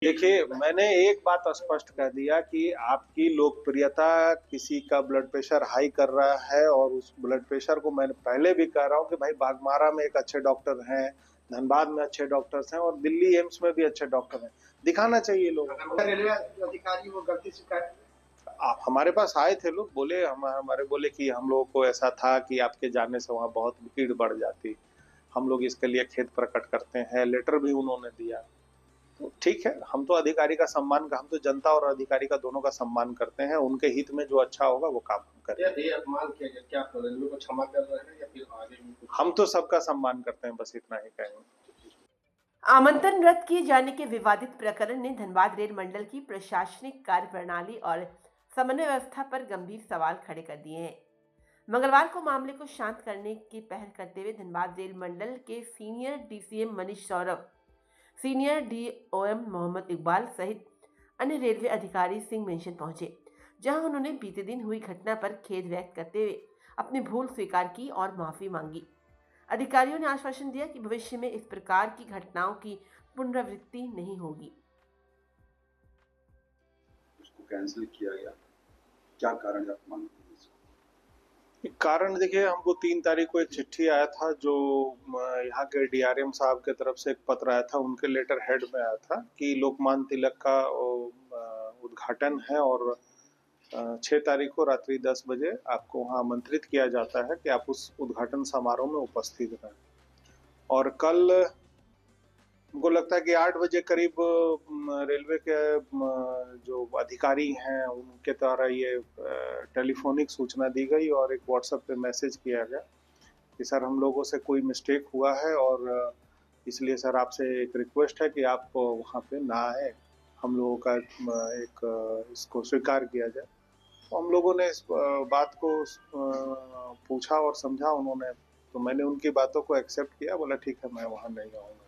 देखिए, मैंने एक बात स्पष्ट कह दिया कि आपकी लोकप्रियता किसी का ब्लड प्रेशर हाई कर रहा है और उस ब्लड प्रेशर को मैंने पहले भी कह रहा हूँ कि भाई बागमारा में एक अच्छे डॉक्टर हैं, धनबाद में अच्छे डॉक्टर्स हैं और दिल्ली एम्स में भी अच्छे डॉक्टर हैं। दिखाना चाहिए लोगों को। रेलवे अधिकारी वो गलती स्वीकार आप हमारे पास आए थे लोग बोले हमारे बोले कि हम लोगों को ऐसा था कि आपके जाने से वहाँ बहुत भीड़ बढ़ जाती। हम लोग इसके लिए खेद प्रकट करते हैं, लेटर भी उन्होंने दिया। तो ठीक है, हम तो अधिकारी का सम्मान हम तो जनता और अधिकारी का दोनों का सम्मान करते हैं, उनके हित में जो अच्छा होगा वो काम हम करें। ये अपमान किया गया, क्या आप रेलवे को क्षमा कर रहे हैं या फिर आगे भी कुछ? हम तो सबका सम्मान करते हैं, बस इतना ही कहेंगे। आमंत्रण रद्द किए जाने के विवादित प्रकरण ने धनबाद रेल मंडल की प्रशासनिक कार्य प्रणाली और समन्वय व्यवस्था पर गंभीर सवाल खड़े कर दिए हैं। मंगलवार को मामले को शांत करने की पहल करते हुए धनबाद रेल मंडल के senior DCM Manish Saurabh, senior DOM Mohammad Iqbal सहित अन्य रेलवे अधिकारी सिंह मेंशन पहुंचे, जहां उन्होंने बीते दिन हुई घटना पर खेद व्यक्त करते हुए अपनी भूल स्वीकार की और माफी मांगी। अधिकारियों ने आश्वासन दिया कि भविष्य में इस प्रकार की घटनाओं की पुनरावृत्ति नहीं होगी। उसको कैंसिल किया गया, क्या कारण है आप मानते हैं इसको? कारण देखिए, हमको 3 तारीख को एक चिट्ठी आया था जो यहाँ के डीआरएम साहब के तरफ से एक पत्र आया था, उनके लेटर हेड में आया था कि लोकमान्य तिलक का उद्घाटन है और 6 तारीख को रात्रि 10 बजे आपको वहाँ आमंत्रित किया जाता है कि आप उस उद्घाटन समारोह में उपस्थित रहें। और कल हमको लगता है कि 8 बजे करीब रेलवे के जो अधिकारी हैं उनके द्वारा ये टेलीफोनिक सूचना दी गई और एक व्हाट्सएप पे मैसेज किया गया कि सर हम लोगों से कोई मिस्टेक हुआ है और इसलिए सर आपसे एक रिक्वेस्ट है कि आप वहाँ पे ना आए, हम लोगों का एक इसको स्वीकार किया जाए। तो हम लोगों ने इस बात को पूछा और समझा उन्होंने, तो मैंने उनकी बातों को एक्सेप्ट किया, बोला ठीक है मैं वहाँ नहीं आऊँगा।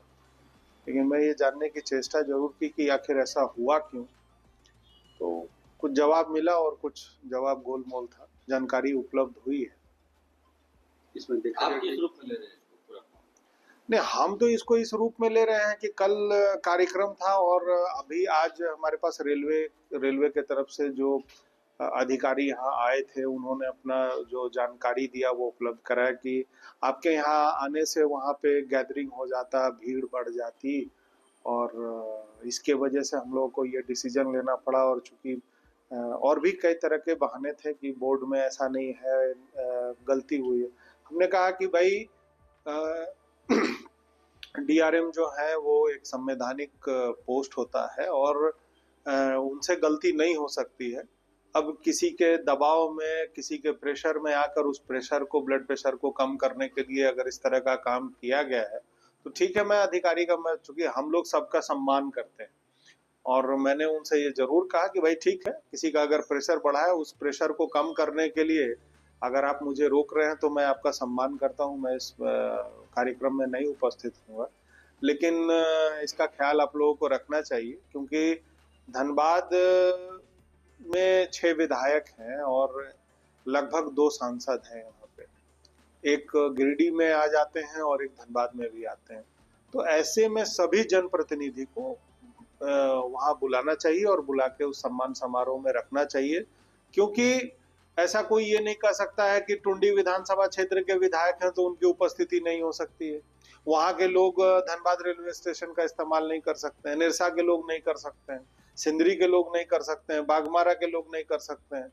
लेकिन मैं ये जानने की चेष्टा जरूर की कि आखिर ऐसा हुआ क्यों। तो कुछ जवाब मिला और कुछ जवाब गोलमोल था, जानकारी उपलब्ध हुई है। इसमें देखा आप गया किस कि रूप में ले रहे हैं इसको पूरा? नहीं, हम तो इसको इस रूप में ले रहे हैं कि कल कार्यक्रम था और अभी आज हमारे पास रेलवे के तरफ से जो अधिकारी यहाँ आए थे उन्होंने अपना जो जानकारी दिया वो उपलब्ध कराया कि आपके यहाँ आने से वहाँ पे गैदरिंग हो जाता, भीड़ बढ़ जाती और इसके वजह से हम लोगों को ये डिसीजन लेना पड़ा। और चूंकि और भी कई तरह के बहाने थे कि बोर्ड में ऐसा नहीं है, गलती हुई है। हमने कहा कि भाई डीआरएम जो है वो एक संवैधानिक पोस्ट होता है और उनसे गलती नहीं हो सकती है। अब किसी के दबाव में, किसी के प्रेशर में आकर उस प्रेशर को, ब्लड प्रेशर को कम करने के लिए अगर इस तरह का काम किया गया है तो ठीक है, मैं अधिकारी का, मैं चूंकि हम लोग सबका सम्मान करते हैं और मैंने उनसे ये जरूर कहा कि भाई ठीक है, किसी का अगर प्रेशर बढ़ा है उस प्रेशर को कम करने के लिए अगर आप मुझे रोक रहे हैं तो मैं आपका सम्मान करता हूं, मैं इस कार्यक्रम में नहीं उपस्थित हूँ। लेकिन इसका ख्याल आप लोगों को रखना चाहिए क्योंकि धनबाद में 6 विधायक हैं और लगभग 2 सांसद हैं यहाँ पे। एक गिरिडीह में आ जाते हैं और एक धनबाद में भी आते हैं। तो ऐसे में सभी जनप्रतिनिधि को वहाँ बुलाना चाहिए और बुला के उस सम्मान समारोह में रखना चाहिए, क्योंकि ऐसा कोई ये नहीं कह सकता है कि टुंडी विधानसभा क्षेत्र के विधायक हैं तो उनकी उपस्थिति नहीं हो सकती है। वहाँ के लोग धनबाद रेलवे स्टेशन का इस्तेमाल नहीं कर सकते हैं, निरसा के लोग नहीं कर सकते हैं, सिंदरी के लोग नहीं कर सकते हैं, बागमारा के लोग नहीं कर सकते हैं,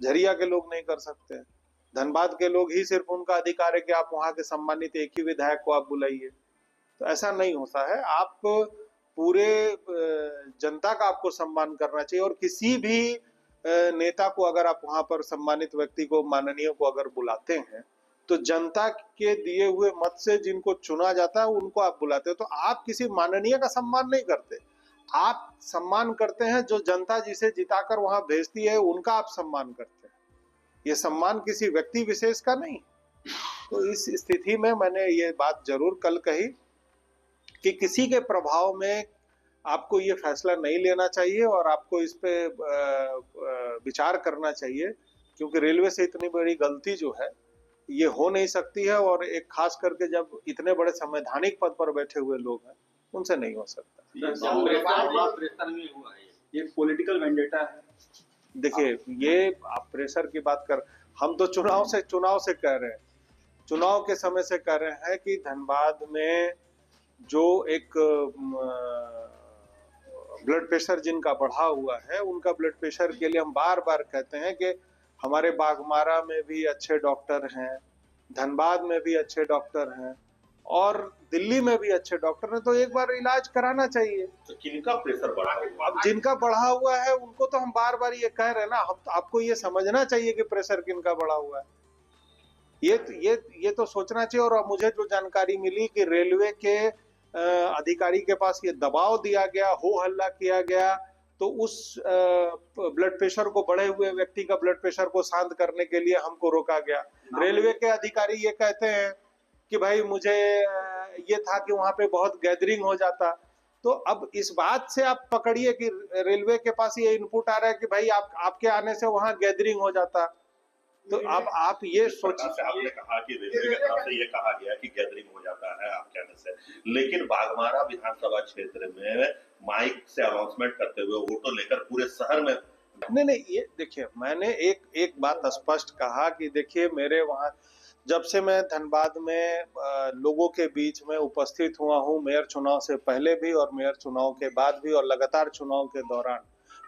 झरिया के लोग नहीं कर सकते हैं। धनबाद के लोग ही सिर्फ उनका अधिकार है कि आप वहाँ के सम्मानित एक ही विधायक को आप बुलाइए। तो ऐसा नहीं होता है। आप पूरे जनता का आपको सम्मान करना चाहिए और किसी भी नेता को अगर आप वहां पर सम्मानित व्यक्ति को, माननीय को अगर बुलाते हैं तो जनता के दिए हुए मत से जिनको चुना जाता है उनको आप बुलाते हो। तो आप किसी माननीय का सम्मान नहीं करते, आप सम्मान करते हैं जो जनता जिसे जिताकर वहां भेजती है उनका आप सम्मान करते हैं। ये सम्मान किसी व्यक्ति विशेष का नहीं। तो इस स्थिति में मैंने ये बात जरूर कल कही कि किसी के प्रभाव में आपको ये फैसला नहीं लेना चाहिए और आपको इस पे विचार करना चाहिए, क्योंकि रेलवे से इतनी बड़ी गलती जो है ये हो नहीं सकती है। और एक खास करके जब इतने बड़े संवैधानिक पद पर बैठे हुए लोग हैं उनसे नहीं हो सकता। प्रेशर में हुआ है ये पॉलिटिकल वेंडेटा है। देखिए, ये आप प्रेशर की बात कर, हम तो चुनाव से कह रहे हैं, चुनाव के समय से कह रहे हैं कि धनबाद में जो एक ब्लड प्रेशर जिनका बढ़ा हुआ है, उनका ब्लड प्रेशर के लिए हम बार बार कहते हैं कि हमारे बाघमारा में भी अच्छे डॉक्टर हैं, धनबाद में भी अच्छे डॉक्टर हैं और दिल्ली में भी अच्छे डॉक्टर हैं, तो एक बार इलाज कराना चाहिए। तो किनका प्रेशर बढ़ा हुआ? अब जिनका बढ़ा हुआ है उनको तो हम बार बार ये कह रहे हैं ना, आपको ये समझना चाहिए कि प्रेशर किनका बढ़ा हुआ है। ये तो सोचना चाहिए। और मुझे जो जानकारी मिली कि रेलवे के अधिकारी के पास ये दबाव दिया गया, हो हल्ला किया गया, तो उस ब्लड प्रेशर को, बढ़े हुए व्यक्ति का ब्लड प्रेशर को शांत करने के लिए हमको रोका गया। रेलवे के अधिकारी ये कहते हैं कि भाई मुझे ये था कि वहां पे बहुत गैदरिंग हो जाता। तो अब इस बात से आप पकड़िए कि रेलवे के पास ये इनपुट आ रहा है कि भाई आपके आने से वहां गैदरिंग हो जाता। तो अब आप ये सोचिए, आपने कहा कि रेलवे की तरफ से ये कहा गया कि गैदरिंग हो जाता है आपके आने से, लेकिन बाघमारा विधानसभा क्षेत्र में माइक से अनाउंसमेंट करते हुए वोटों लेकर पूरे शहर में नहीं, ये देखिए, मैंने एक बात स्पष्ट कहा कि देखिए, मेरे वहां जब से मैं धनबाद में लोगों के बीच में उपस्थित हुआ हूं, मेयर चुनाव से पहले भी और मेयर चुनाव के बाद भी और लगातार चुनाव के दौरान,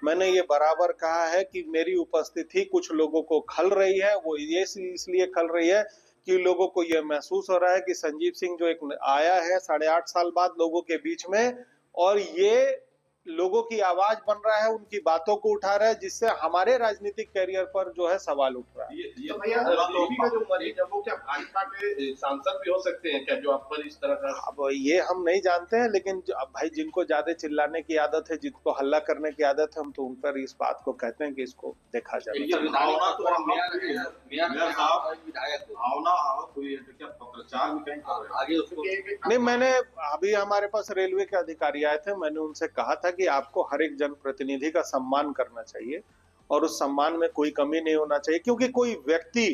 मैंने ये बराबर कहा है कि मेरी उपस्थिति कुछ लोगों को खल रही है। वो ये इसलिए खल रही है कि लोगों को ये महसूस हो रहा है कि संजीव सिंह जो एक आया है 8.5 साल बाद लोगों के बीच में, और ये लोगों की आवाज बन रहा है, उनकी बातों को उठा रहा है, जिससे हमारे राजनीतिक कैरियर पर जो है सवाल उठ रहा है। तो भैया, टीबी का जो मरीज है वो क्या भाजपा के सांसद भी हो सकते हैं क्या, जो आप पर इस तरह का? अब ये हम नहीं जानते हैं, लेकिन अब भाई जिनको ज्यादा चिल्लाने की आदत है, जिनको हल्ला करने की आदत है, हम तो उन पर इस बात को कहते हैं कि इसको देखा जाए। नहीं, मैंने अभी हमारे पास रेलवे के अधिकारी आए थे, मैंने उनसे कहा था कि आपको हर एक जनप्रतिनिधि का सम्मान करना चाहिए और उस सम्मान में कोई कमी नहीं होना चाहिए, क्योंकि कोई व्यक्ति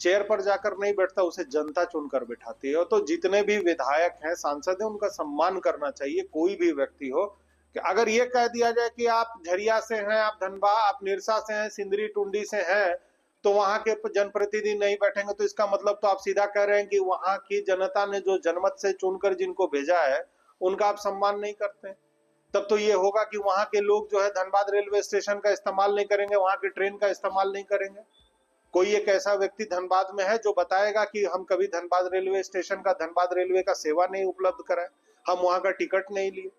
चेयर पर जाकर नहीं बैठता, उसे जनता चुनकर बैठाती है। तो जितने भी विधायक हैं, सांसद हैं, उनका सम्मान करना चाहिए, कोई भी व्यक्ति हो। कि अगर ये कह दिया जाए कि आप झरिया से हैं, आप धनबाद, आप निरसा से हैं, सिंदरी टुंडी से हैं, तो वहां के जनप्रतिनिधि नहीं बैठेंगे, तो इसका मतलब तो आप सीधा कह रहे हैं कि वहां की जनता ने जो जनमत से चुनकर जिनको भेजा है, उनका आप सम्मान नहीं करते। तब तो ये होगा कि वहां के लोग जो है धनबाद रेलवे स्टेशन का इस्तेमाल नहीं करेंगे, वहां की ट्रेन का इस्तेमाल नहीं करेंगे। कोई एक ऐसा व्यक्ति धनबाद में है जो बताएगा कि हम कभी धनबाद रेलवे स्टेशन का, धनबाद रेलवे का सेवा नहीं उपलब्ध कराए, हम वहां का टिकट नहीं लिए।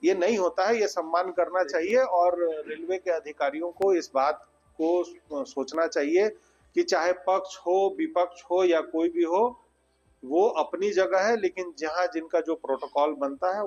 ये नहीं होता है, ये सम्मान करना चाहिए। और रेलवे के अधिकारियों को इस बात को सोचना चाहिए कि चाहे पक्ष हो, विपक्ष हो या कोई भी हो, वो अपनी जगह है, लेकिन जहां जिनका जो प्रोटोकॉल बनता है